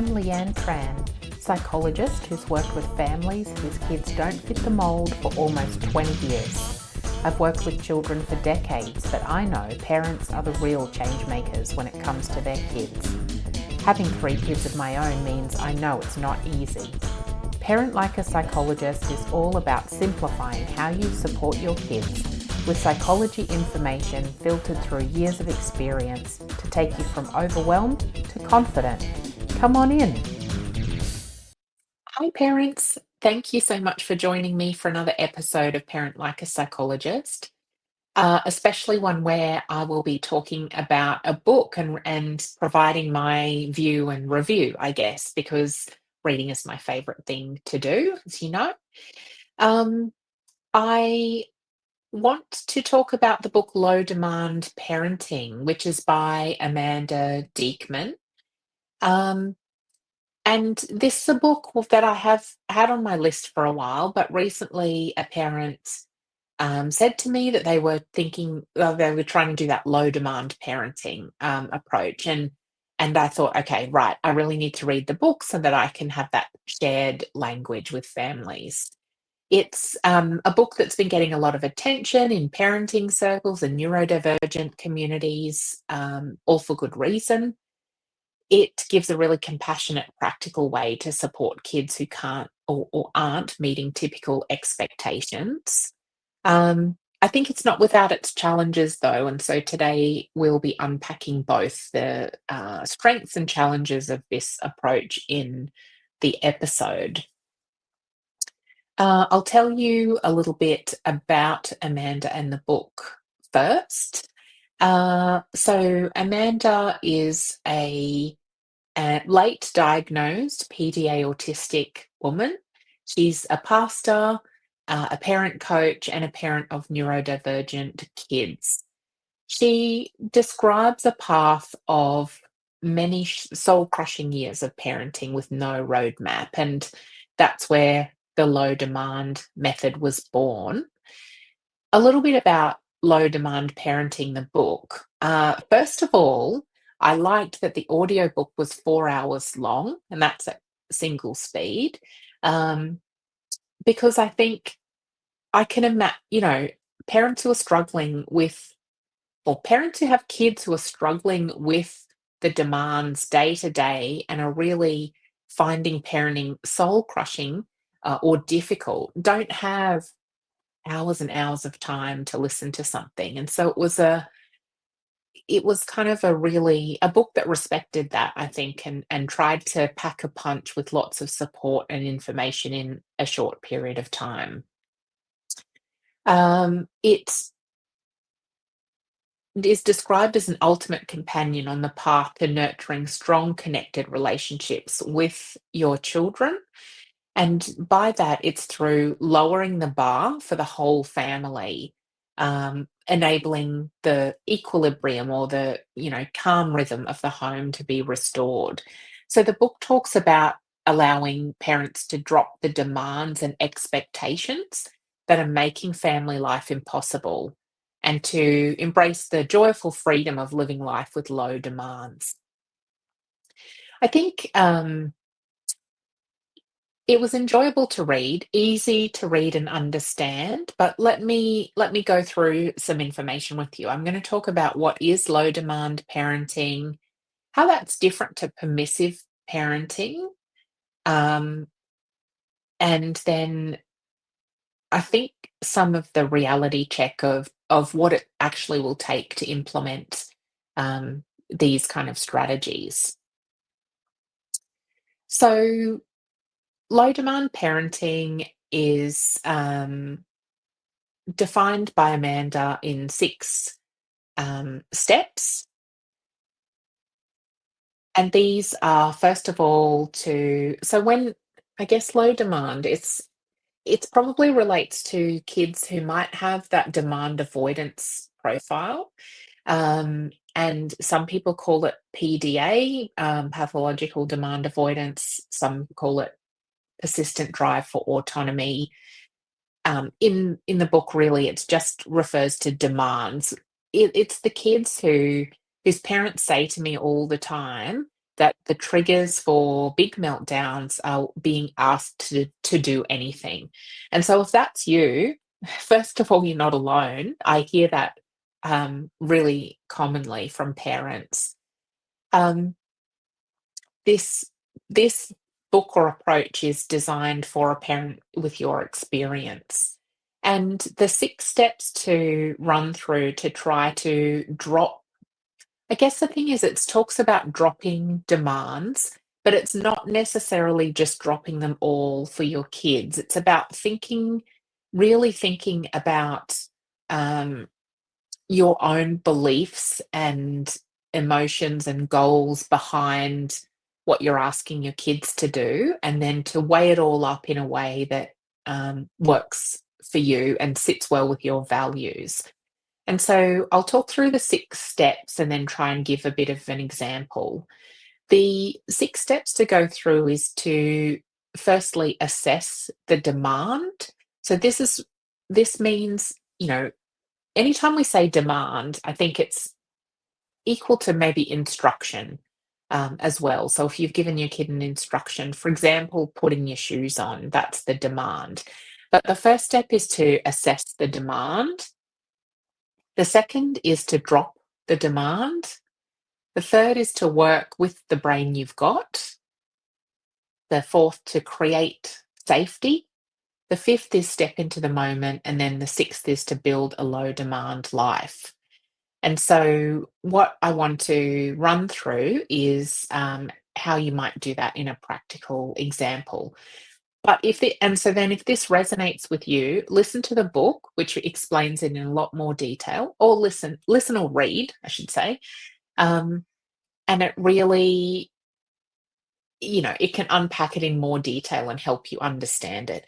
I'm Leanne Tran, psychologist who's worked with families whose kids don't fit the mould for almost 20 years. I've worked with children for decades, but I know parents are the real change makers when it comes to their kids. Having 3 kids of my own means I know it's not easy. Parent Like a Psychologist is all about simplifying how you support your kids with psychology information filtered through years of experience to take you from overwhelmed to confident. Come on in. Hi, parents. Thank you so much for joining me for another episode of Parent Like a Psychologist, especially one where I will be talking about a book and providing my view and review, I guess, because reading is my favorite thing to do, as you know. Um, I want to talk about the book Low Demand Parenting, which is by Amanda Diekman. Um, and this is a book that I have had on my list for a while, but recently a parent said to me that they were thinking, well, they were trying to do that low demand parenting approach. And I thought, okay, right, I really need to read the book so that I can have that shared language with families. It's a book that's been getting a lot of attention in parenting circles and neurodivergent communities, all for good reason. It gives a really compassionate, practical way to support kids who can't or aren't meeting typical expectations. I think it's not without its challenges, though, and so today we'll be unpacking both the strengths and challenges of this approach in the episode. I'll tell you a little bit about Amanda and the book first. So Amanda is a late diagnosed PDA autistic woman. She's a pastor, a parent coach, and a parent of neurodivergent kids. She describes a path of many soul crushing years of parenting with no roadmap, and that's where the low demand method was born. A little bit about low demand parenting, the book. First of all, I liked that the audiobook was 4 hours long, and that's at single speed, um, because I think I can imagine, parents who are struggling with, or parents who have kids who are struggling with the demands day to day and are really finding parenting soul crushing or difficult, don't have hours and hours of time to listen to something. And so it was kind of a book that respected that, I think, and tried to pack a punch with lots of support and information in a short period of time. It is described as an ultimate companion on the path to nurturing strong connected relationships with your children. And by that, it's through lowering the bar for the whole family, enabling the equilibrium or the, calm rhythm of the home to be restored. So the book talks about allowing parents to drop the demands and expectations that are making family life impossible and to embrace the joyful freedom of living life with low demands. I think it was enjoyable to read, easy to read and understand, but let me go through some information with you. I'm going to talk about what is low demand parenting, how that's different to permissive parenting, um, and then I think some of the reality check of what it actually will take to implement these kind of strategies. So, low demand parenting is defined by Amanda in 6 steps. And these are, first of all, so when I guess low demand, it's probably relates to kids who might have that demand avoidance profile. And some people call it PDA, pathological demand avoidance. Some call it persistent drive for autonomy. In the book, really, it's just refers to demands. It's the kids whose parents say to me all the time that the triggers for big meltdowns are being asked to do anything. And so if that's you, first of all, you're not alone. I hear that really commonly from parents. Um, this this book or approach is designed for a parent with your experience. And the 6 steps to run through to try to drop, I guess the thing is it talks about dropping demands, but it's not necessarily just dropping them all for your kids. It's about really thinking about, um your own beliefs and emotions and goals behind what you're asking your kids to do, and then to weigh it all up in a way that works for you and sits well with your values. And so I'll talk through the 6 steps and then try and give a bit of an example. The 6 steps to go through is to firstly assess the demand. So this means, anytime we say demand, I think it's equal to maybe instruction as well. So if you've given your kid an instruction, for example, putting your shoes on, that's the demand. But the first step is to assess the demand. The second is to drop the demand. The third is to work with the brain you've got. The fourth, to create safety. The fifth is step into the moment. And then the sixth is to build a low demand life. And so, what I want to run through is how you might do that in a practical example. But if this resonates with you, listen to the book, which explains it in a lot more detail, or listen or read, I should say. Um, and it really, it can unpack it in more detail and help you understand it.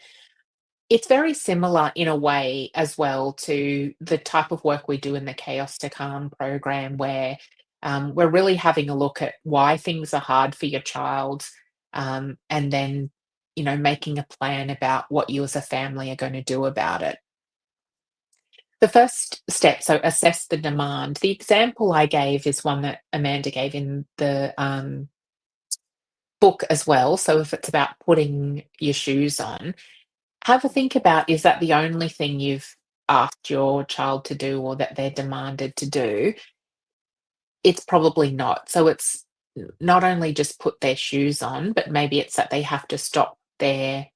It's very similar in a way as well to the type of work we do in the Chaos to Calm program, where we're really having a look at why things are hard for your child, and then, making a plan about what you as a family are going to do about it. The first step, so assess the demand. The example I gave is one that Amanda gave in the book as well. So if it's about putting your shoes on, have a think about, is that the only thing you've asked your child to do or that they're demanded to do? It's probably not. So it's not only just put their shoes on, but maybe it's that they have to stop their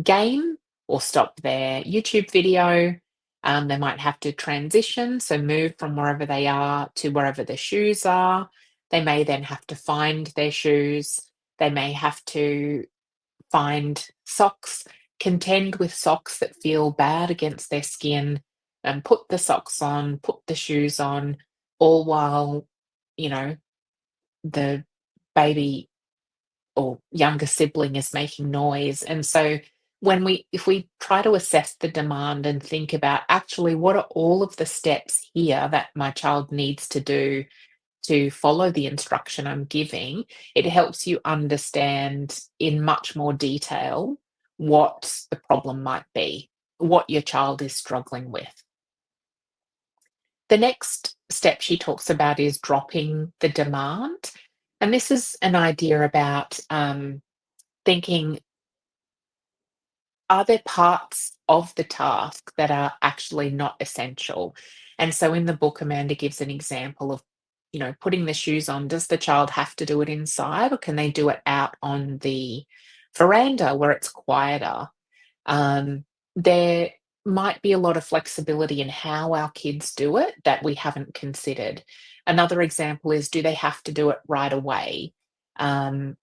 game or stop their YouTube video. They might have to transition, so move from wherever they are to wherever the shoes are. They may then have to find their shoes. They may have to find socks, contend with socks that feel bad against their skin, and put the socks on, put the shoes on, all while, you know, the baby or younger sibling is making noise. And so if we try to assess the demand and think about, actually, what are all of the steps here that my child needs to do to follow the instruction I'm giving, it helps you understand in much more detail what the problem might be, what your child is struggling with. The next step she talks about is dropping the demand. And this is an idea about thinking, are there parts of the task that are actually not essential? And so in the book, Amanda gives an example of, putting the shoes on. Does the child have to do it inside, or can they do it out on the veranda where it's quieter? There might be a lot of flexibility in how our kids do it that we haven't considered. Another example is, do they have to do it right away? Um,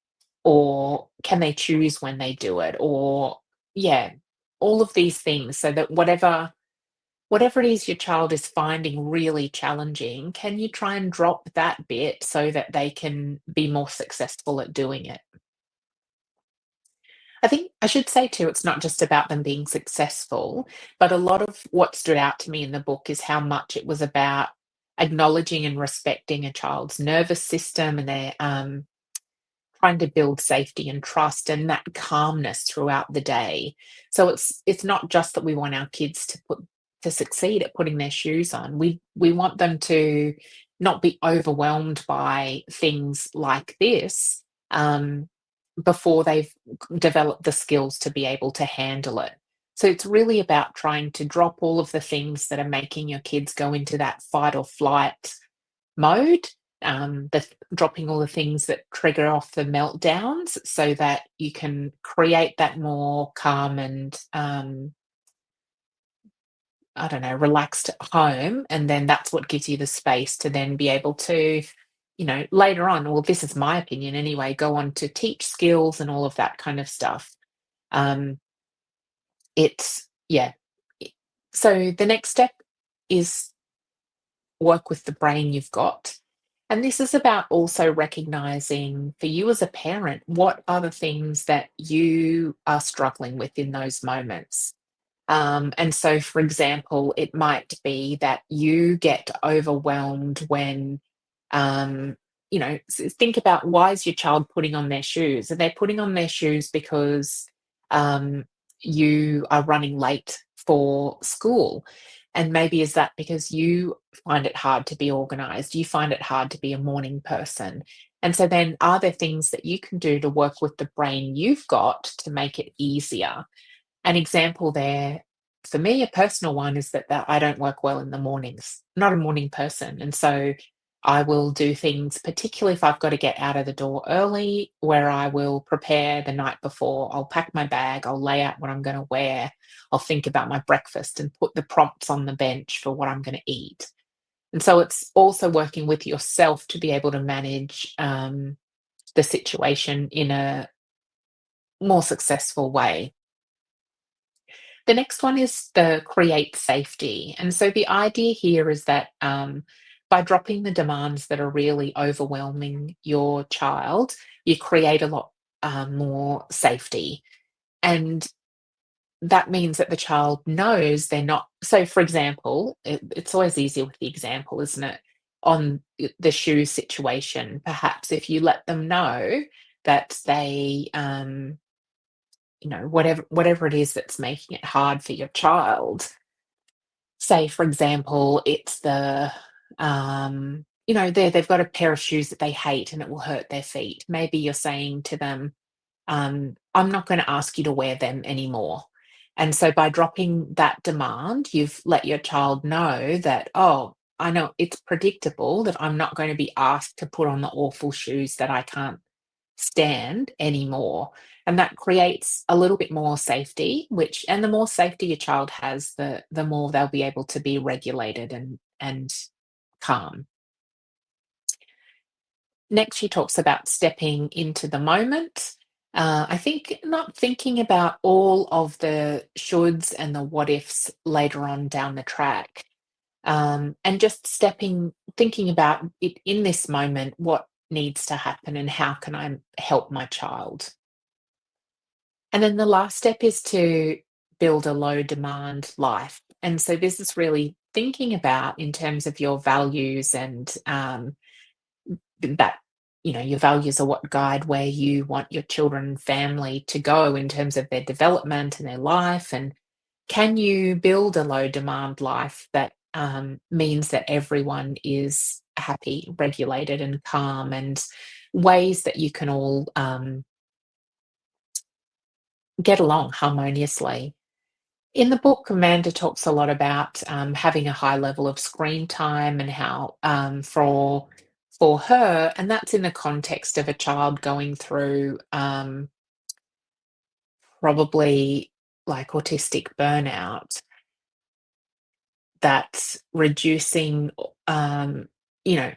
or can they choose when they do it? Or, yeah, all of these things, so that whatever it is your child is finding really challenging, can you try and drop that bit so that they can be more successful at doing it? I think I should say too, it's not just about them being successful, but a lot of what stood out to me in the book is how much it was about acknowledging and respecting a child's nervous system, and their trying to build safety and trust and that calmness throughout the day. So it's not just that we want our kids to to succeed at putting their shoes on. We want them to not be overwhelmed by things like this, um, before they've developed the skills to be able to handle it. So it's really about trying to drop all of the things that are making your kids go into that fight or flight mode, dropping all the things that trigger off the meltdowns so that you can create that more calm and, I don't know, relaxed home. And then that's what gives you the space to then be able to, later on, well, this is my opinion anyway, go on to teach skills and all of that kind of stuff. Um, yeah. I- So the next step is work with the brain you've got. And this is about also recognizing for you as a parent, what are the things that you are struggling with in those moments? And so, for example, it might be that you get overwhelmed when, think about, why is your child putting on their shoes? Are they putting on their shoes because um, you are running late for school? And maybe is that because you find it hard to be organized? You find it hard to be a morning person. And so, then are there things that you can do to work with the brain you've got to make it easier? An example there, for me, a personal one, is that I don't work well in the mornings. I'm not a morning person, and so I will do things, particularly if I've got to get out of the door early, where I will prepare the night before. I'll pack my bag, I'll lay out what I'm gonna wear, I'll think about my breakfast and put the prompts on the bench for what I'm gonna eat. And so it's also working with yourself to be able to manage, the situation in a more successful way. The next one is the create safety. And so the idea here is that, by dropping the demands that are really overwhelming your child, you create a lot more safety. And that means that the child knows they're not. So, for example, it's always easier with the example, isn't it? On the shoe situation, perhaps if you let them know that whatever it is that's making it hard for your child. Say, for example, it's they've got a pair of shoes that they hate and it will hurt their feet. Maybe you're saying to them, I'm not going to ask you to wear them anymore. And so by dropping that demand, you've let your child know that, oh, I know it's predictable that I'm not going to be asked to put on the awful shoes that I can't stand anymore. And that creates a little bit more safety, and the more safety your child has, the more they'll be able to be regulated and calm. Next, she talks about stepping into the moment. I think not thinking about all of the shoulds and the what ifs later on down the track, and just thinking about it in this moment, what needs to happen and how can I help my child. And then the last step is to build a low demand life. And so this is really thinking about, in terms of your values, and that, your values are what guide where you want your children and family to go in terms of their development and their life. And can you build a low demand life that means that everyone is happy, regulated, and calm, and ways that you can all get along harmoniously? In the book, Amanda talks a lot about having a high level of screen time, and how, for her, and that's in the context of a child going through, probably like autistic burnout, that reducing, you know,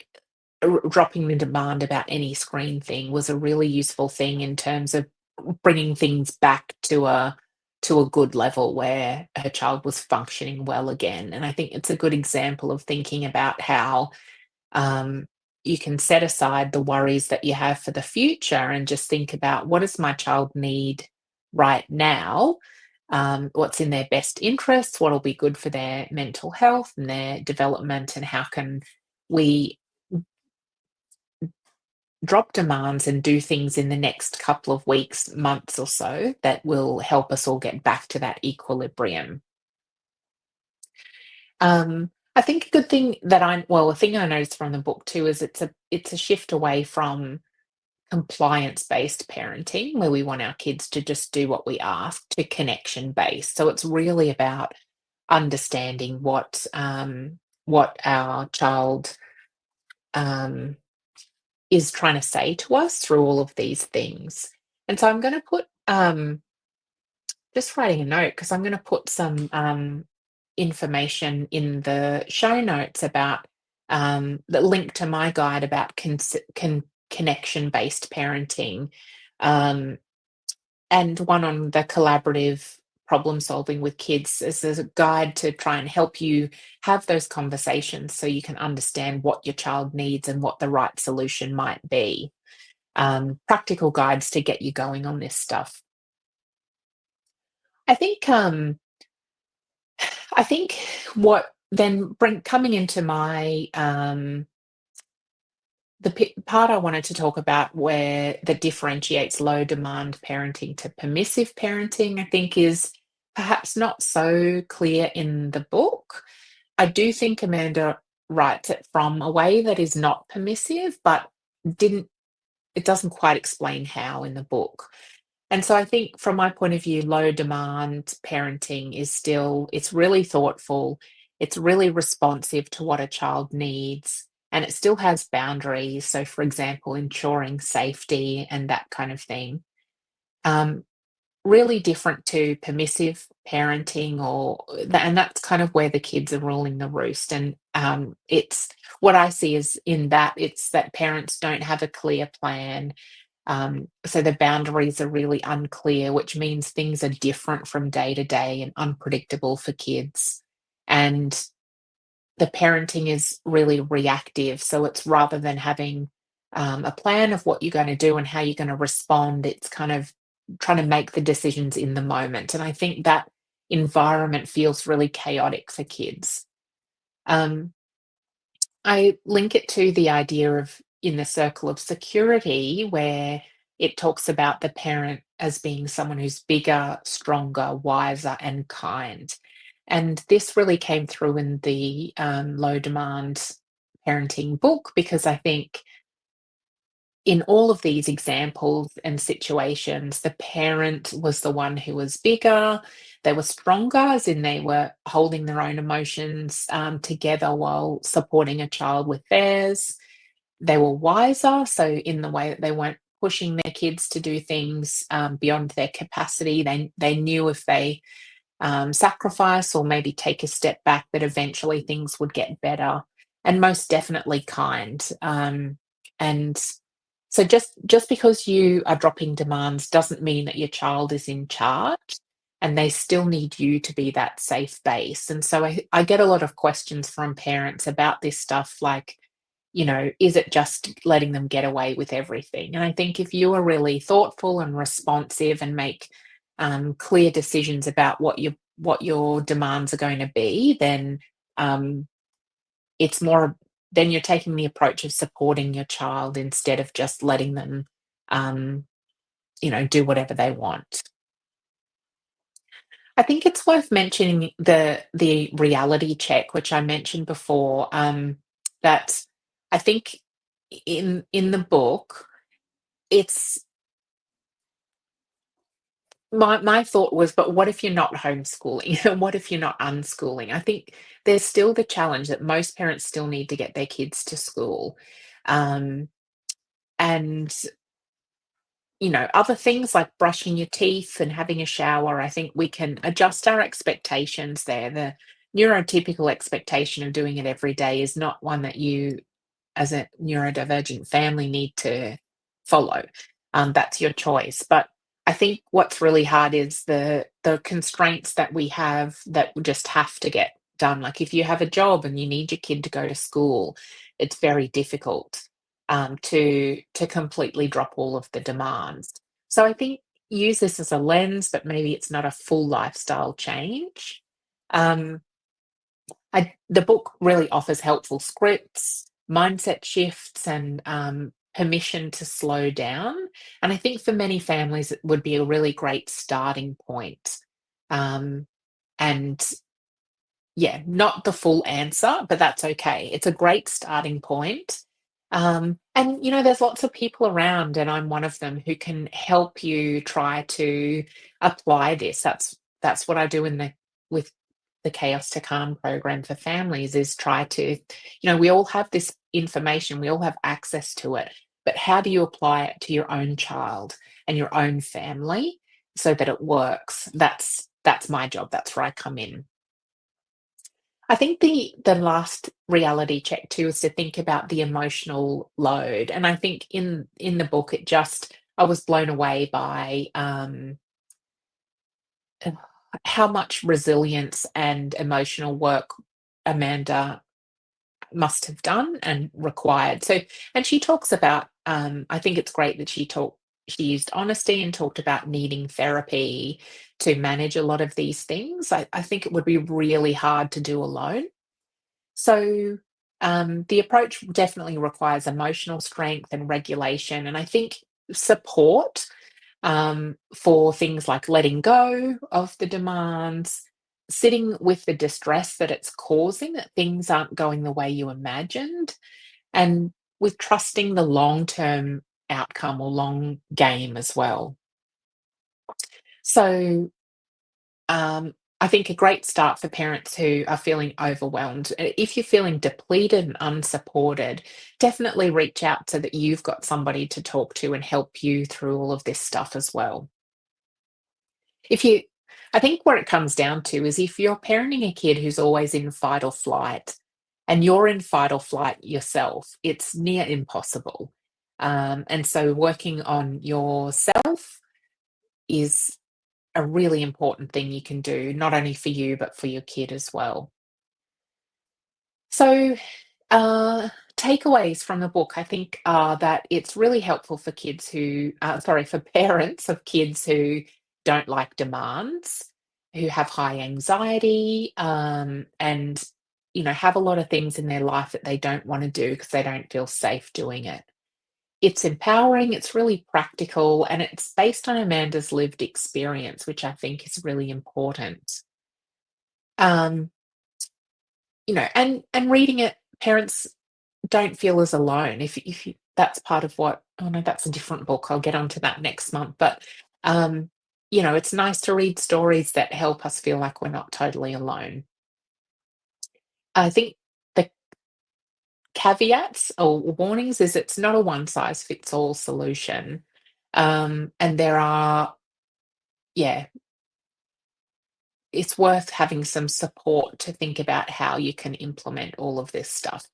dropping the demand about any screen thing was a really useful thing in terms of bringing things back to a good level where her child was functioning well again. And I think it's a good example of thinking about how, um, you can set aside the worries that you have for the future and just think about, what does my child need right now? What's in their best interests? What will be good for their mental health and their development? And how can we drop demands and do things in the next couple of weeks, months or so, that will help us all get back to that equilibrium? I think a good thing that a thing I noticed from the book too is it's a shift away from compliance-based parenting, where we want our kids to just do what we ask, to connection-based. So it's really about understanding what our child, um, is trying to say to us through all of these things. And so I'm gonna put, just writing a note because I'm gonna put some, information in the show notes about, the link to my guide about connection-based parenting, um, and one on the collaborative problem solving with kids as a guide to try and help you have those conversations so you can understand what your child needs and what the right solution might be. Practical guides to get you going on this stuff. I think I think what then bring coming into my part I wanted to talk about where that differentiates low demand parenting to permissive parenting, I think is perhaps not so clear in the book. I do think Amanda writes it from a way that is not permissive, but didn't it doesn't quite explain how in the book. And so I think from my point of view, low demand parenting is still, it's really thoughtful, it's really responsive to what a child needs, and it still has boundaries. So, for example, ensuring safety and that kind of thing. Um, Really different to permissive parenting, and that's kind of where the kids are ruling the roost. And it's what I see is in that it's that parents don't have a clear plan, so the boundaries are really unclear, which means things are different from day to day and unpredictable for kids. And the parenting is really reactive. So it's rather than having a plan of what you're going to do and how you're going to respond, it's kind of trying to make the decisions in the moment. And I think that environment feels really chaotic for kids. Um, I link it to the idea of in the circle of security, where it talks about the parent as being someone who's bigger, stronger, wiser, and kind. And this really came through in the low demand parenting book because I think in all of these examples and situations, the parent was the one who was bigger, they were stronger, as in they were holding their own emotions together while supporting a child with theirs. They were wiser, so in the way that they weren't pushing their kids to do things beyond their capacity. They knew if they sacrifice or maybe take a step back that eventually things would get better, and most definitely kind. And so just because you are dropping demands doesn't mean that your child is in charge, and they still need you to be that safe base. And so I get a lot of questions from parents about this stuff like, is it just letting them get away with everything? And I think if you are really thoughtful and responsive and make clear decisions about what your demands are going to be, then um, it's more then you're taking the approach of supporting your child instead of just letting them, um, do whatever they want. I think it's worth mentioning the reality check, which I mentioned before. That I think in the book, it's my thought was, but what if you're not homeschooling? And what if you're not unschooling? I think there's still the challenge that most parents still need to get their kids to school. Um, and other things like brushing your teeth and having a shower, I think we can adjust our expectations there. The neurotypical expectation of doing it every day is not one that you, as a neurodivergent family, need to follow. That's your choice. But I think what's really hard is the constraints that we have that we just have to get done. Like if you have a job and you need your kid to go to school, it's very difficult to completely drop all of the demands. So I think use this as a lens, but maybe it's not a full lifestyle change. Um, the book really offers helpful scripts, mindset shifts, and permission to slow down. And I think for many families, it would be a really great starting point. Um, and yeah, not the full answer, but that's okay. It's a great starting point. And there's lots of people around, and I'm one of them who can help you try to apply this. That's what I do with the Chaos to Calm program for families is try to, we all have this information, we all have access to it, but how do you apply it to your own child and your own family so that it works? That's my job. That's where I come in. I think the last reality check too is to think about the emotional load, and I think in the book I was blown away by uh, how much resilience and emotional work Amanda must have done and required. So, and she talks about, I think it's great that she used honesty and talked about needing therapy to manage a lot of these things. I think it would be really hard to do alone. So, the approach definitely requires emotional strength and regulation, and I think support for things like letting go of the demands, sitting with the distress that it's causing, that things aren't going the way you imagined, and with trusting the long term outcome or long game as well. So, um, I think a great start for parents who are feeling overwhelmed. If you're feeling depleted and unsupported, definitely reach out so that you've got somebody to talk to and help you through all of this stuff as well. If you I think what it comes down to is if you're parenting a kid who's always in fight or flight and you're in fight or flight yourself, it's near impossible. And so working on yourself is a really important thing you can do, not only for you, but for your kid as well. So, takeaways from the book, I think, are that it's really helpful for for parents of kids who don't like demands, who have high anxiety, and have a lot of things in their life that they don't want to do because they don't feel safe doing it. It's empowering, it's really practical, and it's based on Amanda's lived experience, which I think is really important. Um, and reading it, parents don't feel as alone. If you that's part of what oh no, that's a different book. I'll get onto that next month. But it's nice to read stories that help us feel like we're not totally alone. I think the caveats or warnings is it's not a one size fits all solution. And there are, yeah, it's worth having some support to think about how you can implement all of this stuff.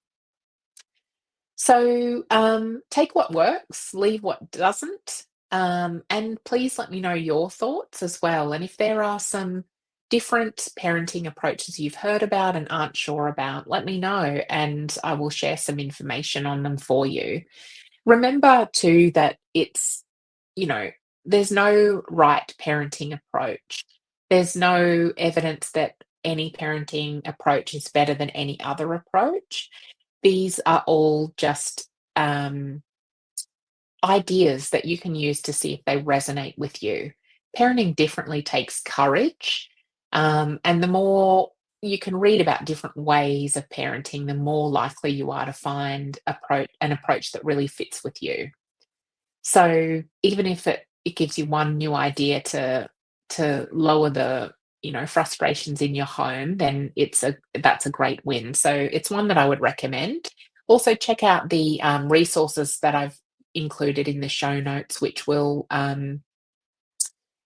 So, take what works, leave what doesn't, and please let me know your thoughts as well. And if there are some different parenting approaches you've heard about and aren't sure about, let me know, and I will share some information on them for you. Remember too that you know, there's no right parenting approach. There's no evidence that any parenting approach is better than any other approach. These are all just ideas that you can use to see if they resonate with you. Parenting differently takes courage, and the more you can read about different ways of parenting, the more likely you are to find an approach that really fits with you. So even if it gives you one new idea to lower the frustrations in your home, then that's a great win. So it's one that I would recommend. Also, check out the resources that I've included in the show notes, which will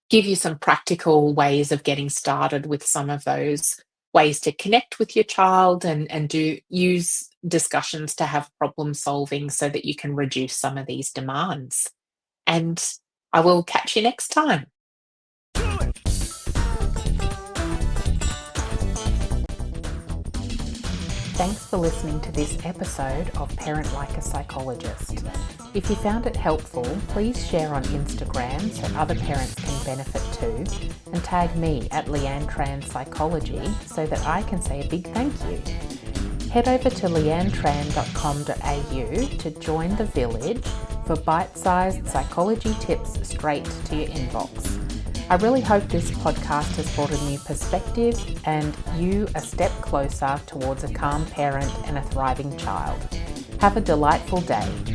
give you some practical ways of getting started with some of those ways to connect with your child and do use discussions to have problem solving so that you can reduce some of these demands. And I will catch you next time. Thanks for listening to this episode of Parent Like a Psychologist. If you found it helpful, please share on Instagram so other parents can benefit too, and tag me at Leanne Tran Psychology so that I can say a big thank you. Head over to leannetran.com.au to join the village for bite-sized psychology tips straight to your inbox. I really hope this podcast has brought a new perspective and you a step closer towards a calm parent and a thriving child. Have a delightful day.